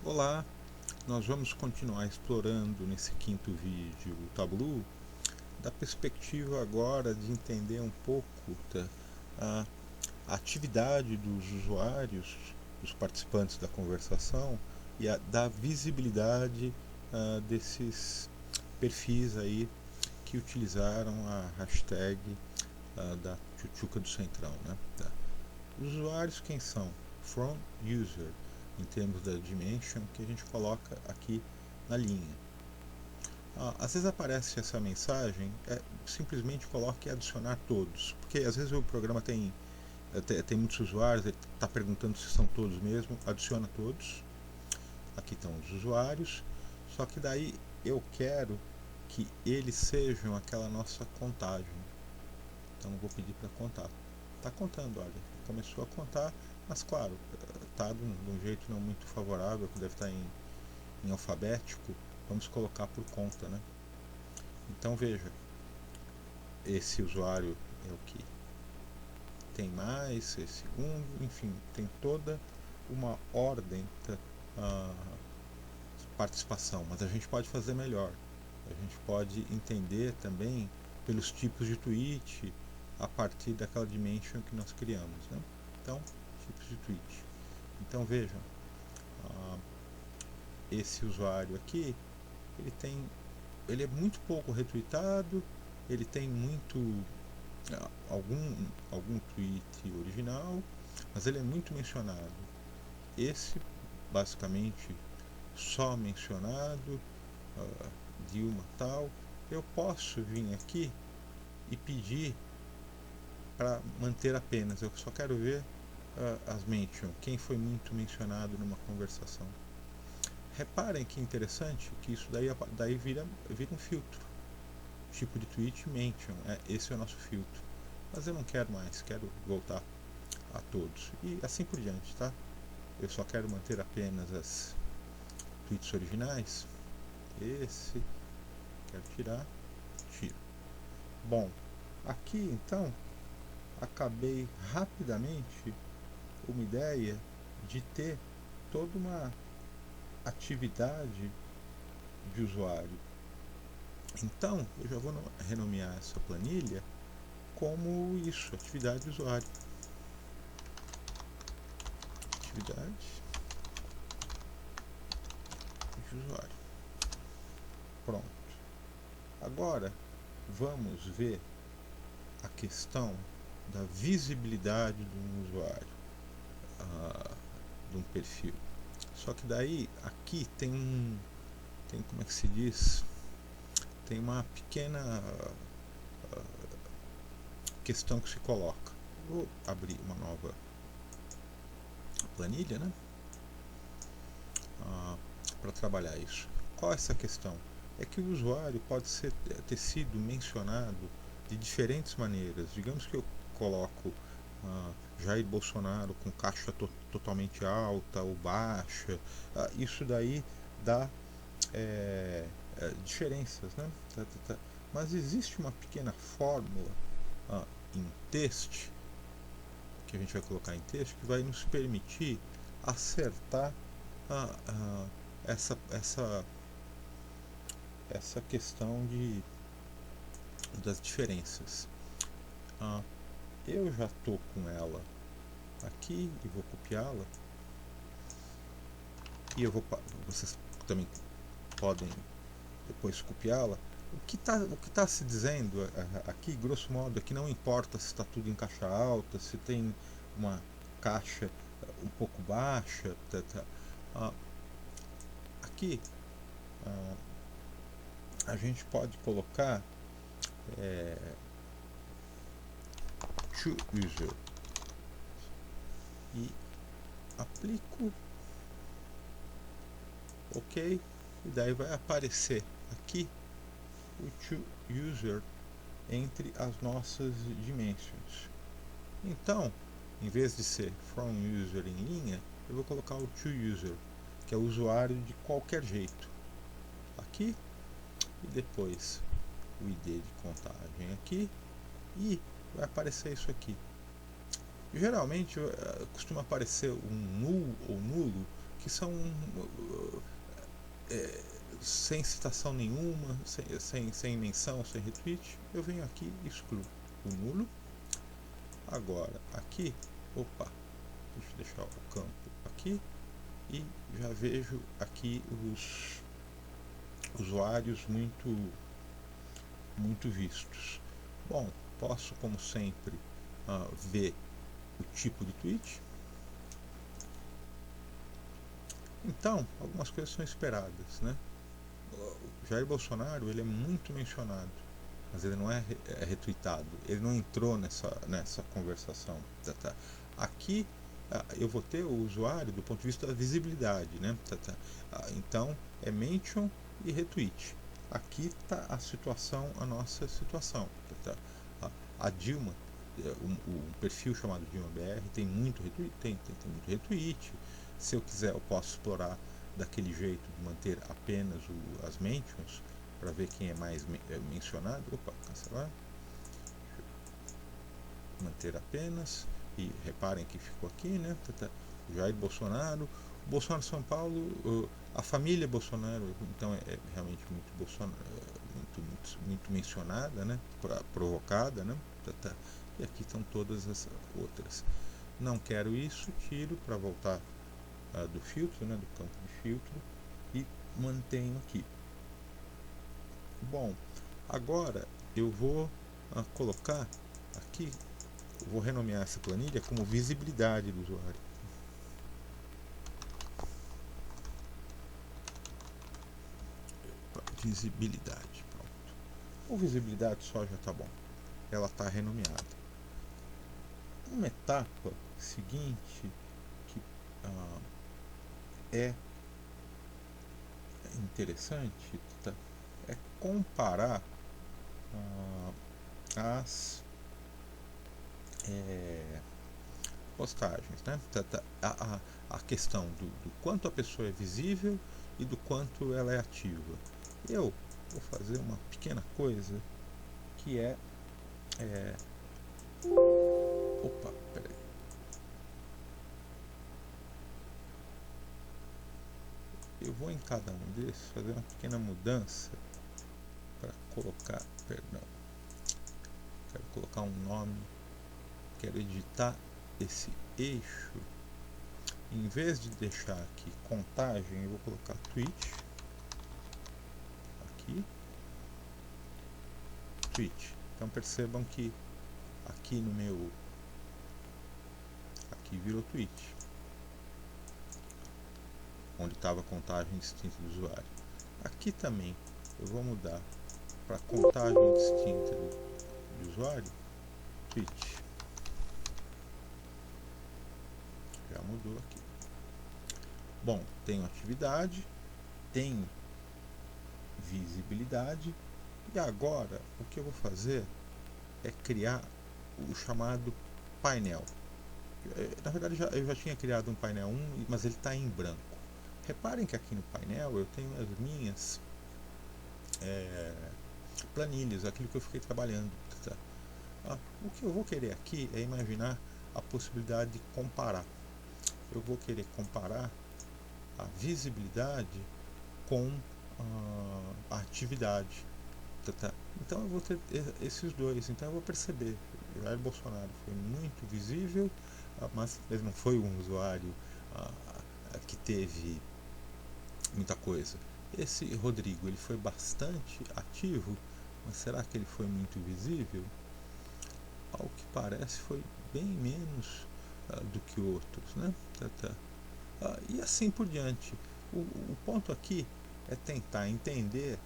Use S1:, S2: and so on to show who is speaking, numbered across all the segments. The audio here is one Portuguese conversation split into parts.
S1: Olá, nós vamos continuar explorando nesse quinto vídeo o Tableau da perspectiva agora de entender um pouco a atividade dos usuários, dos participantes da conversação e da visibilidade desses perfis aí que utilizaram a hashtag da Tchutchuca do Centrão, né? Os usuários quem são? From user, em termos da dimension que a gente coloca aqui na linha. Às vezes aparece essa mensagem, simplesmente coloque adicionar todos, porque às vezes o programa tem muitos usuários, ele está perguntando se são todos mesmo, adiciona todos. Aqui estão os usuários, só que daí eu quero que eles sejam aquela nossa contagem. Então eu vou pedir para contar. Está contando, olha, começou a contar, mas claro, está de um jeito não muito favorável, que deve estar em alfabético. Vamos colocar por conta, né? Então veja, esse usuário é o que tem mais, esse segundo, enfim, tem toda uma ordem de participação, mas a gente pode fazer melhor. A gente pode entender também pelos tipos de tweet a partir daquela dimension que nós criamos, né? Então, tipos de tweet. Então vejam, esse usuário aqui, ele é muito pouco retweetado, ele tem algum tweet original, mas ele é muito mencionado. Esse, basicamente, só mencionado, Dilma tal. Eu posso vir aqui e pedir para manter apenas. Eu só quero ver as mention, quem foi muito mencionado numa conversação. Reparem que interessante que isso daí vira um filtro. Tipo de tweet mention, esse é o nosso filtro. Mas eu não quero mais, quero voltar a todos. E assim por diante, tá? Eu só quero manter apenas as tweets originais. Esse, quero tirar, tiro. Bom, aqui então, acabei rapidamente uma ideia de ter toda uma atividade de usuário. Então, eu já vou renomear essa planilha como isso, atividade de usuário. Atividade de usuário. Pronto. Agora, vamos ver a questão da visibilidade de um usuário, de um perfil. Só que daí, aqui tem como é que se diz? Tem uma pequena questão que se coloca. Vou abrir uma nova planilha, né? Para trabalhar isso. Qual é essa questão? É que o usuário pode ter sido mencionado de diferentes maneiras. Digamos que eu coloco Jair Bolsonaro com caixa totalmente alta ou baixa. Isso daí dá diferenças, né? Mas existe uma pequena fórmula em texto, que a gente vai colocar em texto, que vai nos permitir acertar essa questão das diferenças. Eu já estou com ela aqui e vou copiá-la, e vocês também podem depois copiá-la. O que está se dizendo aqui, grosso modo, é que não importa se está tudo em caixa alta, se tem uma caixa um pouco baixa. Aqui a gente pode colocar to user e aplico OK, e daí vai aparecer aqui o to user entre as nossas dimensões. Então, em vez de ser from user em linha, eu vou colocar o to user, que é o usuário de qualquer jeito. Aqui, e depois o ID de contagem aqui, e vai aparecer isso aqui. Geralmente costuma aparecer um null ou nulo que são sem citação nenhuma, sem menção, sem retweet, eu venho aqui e excluo o nulo. Agora aqui, opa, deixa eu deixar o campo aqui e já vejo aqui os usuários muito vistos. Bom, posso como sempre ver o tipo de tweet. Então, algumas coisas são esperadas, né? O Jair Bolsonaro, ele é muito mencionado, mas ele não é retweetado, ele não entrou nessa conversação. Aqui eu vou ter o usuário do ponto de vista da visibilidade, né? Então é mention e retweet. Aqui está a nossa situação. A Dilma, um perfil chamado Dilma BR tem muito retweet, tem muito retweet. Se eu quiser, eu posso explorar daquele jeito de manter apenas as mentions para ver quem é mais mencionado. Opa, cancelar. Manter apenas. E reparem que ficou aqui, né? Jair Bolsonaro, Bolsonaro São Paulo, a família Bolsonaro, então é realmente muito Bolsonaro, muito mencionada, né? Provocada, né? E aqui estão todas as outras. Não quero isso, tiro para voltar do filtro, né? Do campo de filtro e mantenho aqui. Bom, agora eu vou colocar aqui. Eu vou renomear essa planilha como visibilidade do usuário. Visibilidade, pronto. Ou visibilidade só já está bom. Ela está renomeada. Uma etapa seguinte que é interessante é comparar as postagens, né? A questão do quanto a pessoa é visível e do quanto ela é ativa. Eu vou fazer uma pequena coisa que opa, peraí. Eu vou em cada um desses fazer uma pequena mudança para colocar, perdão, quero colocar um nome, quero editar esse eixo. Em vez de deixar aqui contagem, eu vou colocar tweet aqui, tweet. Então percebam que aqui no meu, aqui virou tweet, onde estava a contagem distinta do usuário. Aqui também eu vou mudar para contagem distinta do usuário, tweet. Já mudou aqui. Bom, tenho atividade, tenho visibilidade e agora o que eu vou fazer é criar o chamado painel. Na verdade eu já tinha criado um painel 1, mas ele está em branco. Reparem que aqui no painel eu tenho as minhas planilhas, aquilo que eu fiquei trabalhando. O que eu vou querer aqui é imaginar a possibilidade de comparar. Eu vou querer comparar a visibilidade com a atividade. Então eu vou ter esses dois. Então eu vou perceber, o Jair Bolsonaro foi muito visível, mas ele não foi um usuário que teve muita coisa. Esse Rodrigo, ele foi bastante ativo, mas será que ele foi muito visível? Ao que parece foi bem menos do que outros, né? E assim por diante. O ponto aqui é tentar entender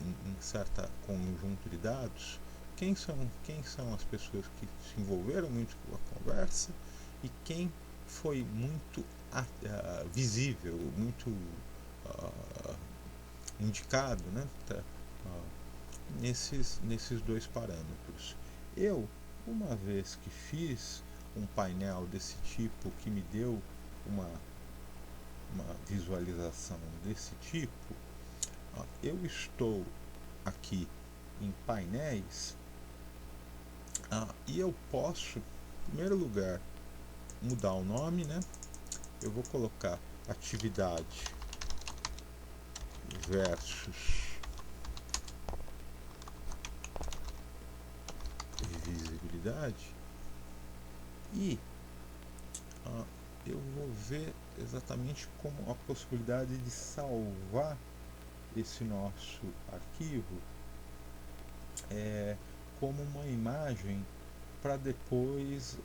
S1: em certa conjunto de dados quem são as pessoas que se envolveram muito com a conversa e quem foi muito visível, muito indicado, né? Nesses dois parâmetros. Eu, uma vez que fiz um painel desse tipo que me deu uma visualização desse tipo, eu estou aqui em painéis e eu posso, em primeiro lugar, mudar o nome, né? eu vou colocar atividade versus visibilidade e eu vou ver exatamente como a possibilidade de salvar esse nosso arquivo como uma imagem para depois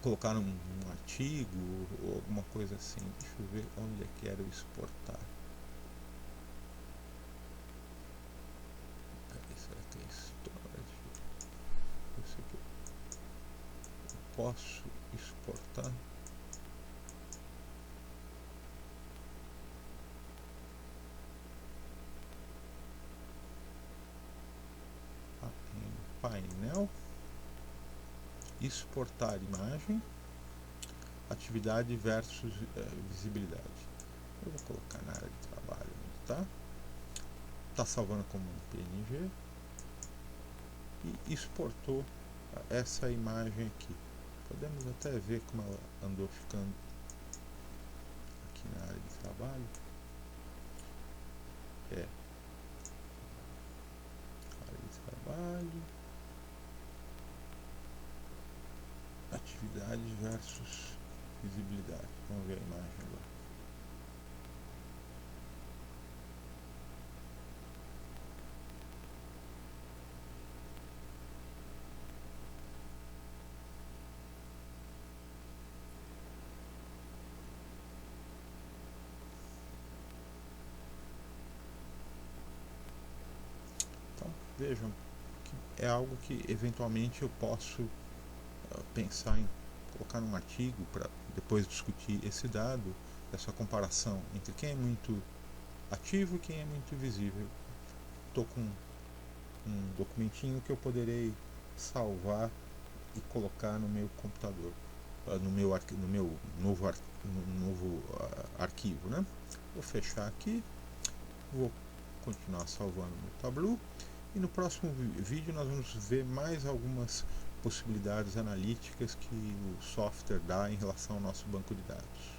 S1: colocar um artigo ou alguma coisa assim. Deixa eu ver onde é que quero exportar. Será que é storage? Isso aqui. Eu posso exportar. Em painel, exportar imagem, atividade versus visibilidade. Eu vou colocar na área de trabalho, tá? Tá salvando como um PNG e exportou essa imagem aqui. Podemos até ver como ela andou ficando aqui na área de trabalho. Área de trabalho, atividade versus visibilidade. Vamos ver a imagem agora. Então, vejam que é algo que eventualmente eu posso pensar em colocar num artigo para depois discutir esse dado, essa comparação entre quem é muito ativo e quem é muito visível. Estou com um documentinho que eu poderei salvar e colocar no meu computador, no meu novo arquivo, né? Vou fechar aqui, vou continuar salvando no Tableau e no próximo vídeo nós vamos ver mais algumas possibilidades analíticas que o software dá em relação ao nosso banco de dados.